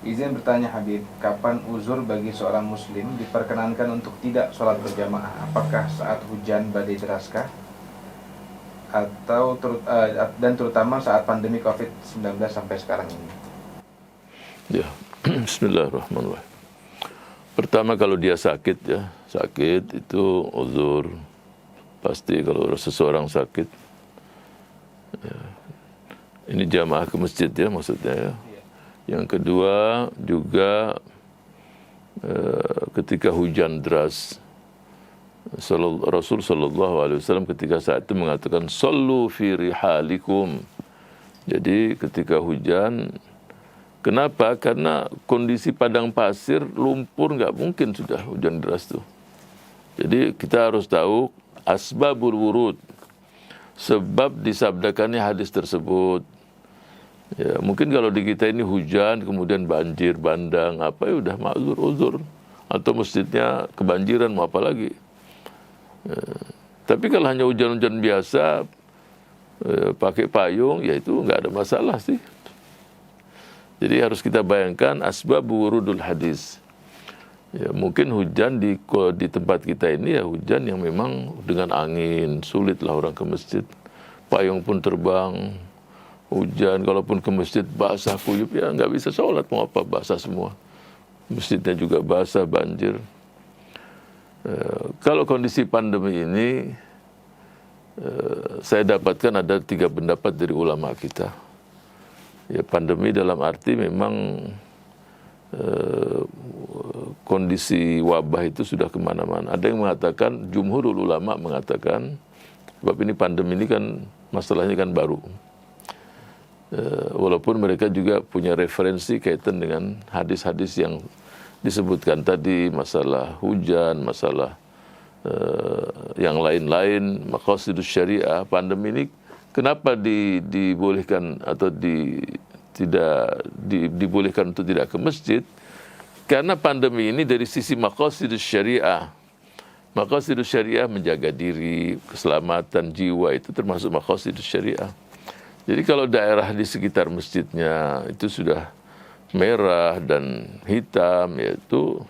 Izin bertanya Habib, kapan uzur bagi seorang muslim diperkenankan untuk tidak sholat berjamaah? Apakah saat hujan badai deraskah? Dan terutama saat pandemi COVID-19 sampai sekarang ini? Ya, Bismillahirrahmanirrahim. Pertama, kalau dia sakit ya, sakit itu uzur. Pasti kalau seseorang sakit, ya, ini jamaah ke masjid ya maksudnya ya. Yang kedua juga ketika hujan deras, Rasul sallallahu alaihi wasallam ketika saat itu mengatakan sallu fi rihalikum. Jadi ketika hujan, kenapa? Karena kondisi padang pasir, lumpur, nggak mungkin sudah hujan deras tuh. Jadi kita harus tahu asbabul wurud, sebab disabdakannya hadis tersebut. Ya, mungkin kalau di kita ini hujan, kemudian banjir, bandang, apa ya udah ma'zur, uzur. Atau masjidnya kebanjiran, mau apa lagi. Ya, tapi kalau hanya hujan-hujan biasa, pakai payung, ya itu nggak ada masalah sih. Jadi harus kita bayangkan asbabul wurudul hadis. Ya, mungkin hujan di tempat kita ini ya hujan yang memang dengan angin, sulitlah orang ke masjid. Payung pun terbang. Hujan, kalaupun ke masjid basah kuyup ya nggak bisa sholat, mau apa, basah semua. Masjidnya juga basah, banjir. Kalau kondisi pandemi ini, saya dapatkan ada 3 pendapat dari ulama kita. Ya, pandemi dalam arti memang kondisi wabah itu sudah kemana-mana. Ada yang mengatakan, jumhurul ulama mengatakan, sebab ini pandemi ini kan masalahnya kan baru. Walaupun mereka juga punya referensi kaitan dengan hadis-hadis yang disebutkan tadi, masalah hujan, masalah yang lain-lain, maqasidus syariah. Pandemi ini kenapa dibolehkan atau dibolehkan untuk tidak ke masjid? Karena pandemi ini dari sisi maqasidus syariah. Maqasidus syariah menjaga diri, keselamatan jiwa itu termasuk maqasidus syariah. Jadi kalau daerah di sekitar masjidnya itu sudah merah dan hitam, yaitu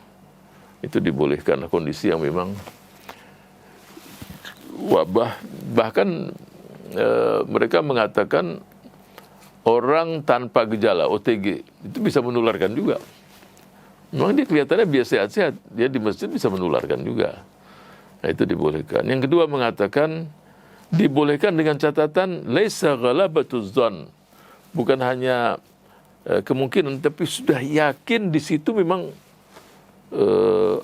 itu dibolehkan kondisi yang memang wabah. Bahkan mereka mengatakan orang tanpa gejala OTG itu bisa menularkan juga. Memang dia kelihatannya biasa sehat, dia di masjid bisa menularkan juga. Nah, itu dibolehkan. Yang kedua mengatakan dibolehkan dengan catatan laisa ghalabatuz dzan, bukan hanya kemungkinan, tapi sudah yakin di situ memang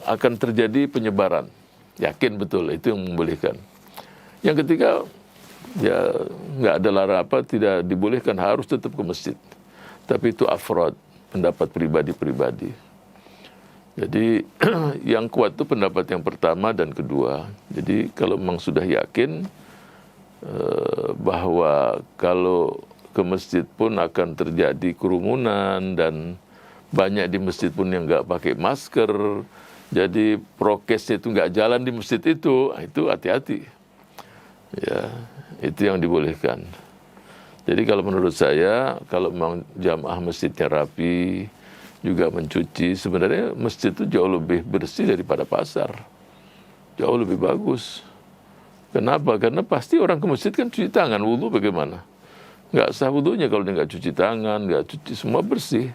akan terjadi penyebaran, yakin betul, itu yang membolehkan. Yang ketiga ya nggak ada larang apa, tidak dibolehkan, harus tetap ke masjid, tapi itu afrad, pendapat pribadi-pribadi. Jadi yang kuat itu pendapat yang pertama dan kedua. Jadi kalau memang sudah yakin bahwa kalau ke masjid pun akan terjadi kerumunan dan banyak di masjid pun yang nggak pakai masker, jadi prokesnya itu nggak jalan di masjid itu hati-hati. Ya, itu yang dibolehkan. Jadi kalau menurut saya, kalau memang jamaah masjidnya rapi, juga mencuci, sebenarnya masjid itu jauh lebih bersih daripada pasar, jauh lebih bagus. Kenapa? Karena pasti orang ke masjid kan cuci tangan, wudhu bagaimana? Nggak sah wudhunya kalau dia nggak cuci tangan, nggak cuci, semua bersih.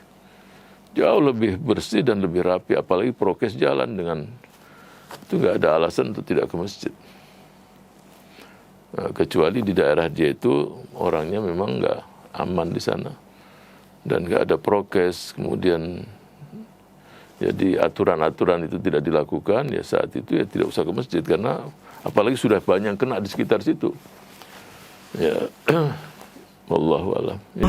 Jauh lebih bersih dan lebih rapi, apalagi prokes jalan dengan, itu nggak ada alasan untuk tidak ke masjid. Nah, kecuali di daerah dia itu orangnya memang nggak aman di sana. Dan nggak ada prokes, kemudian jadi aturan-aturan itu tidak dilakukan, ya saat itu ya tidak usah ke masjid, karena apalagi sudah banyak yang kena di sekitar situ. Ya, wallahu a'lam. Ya.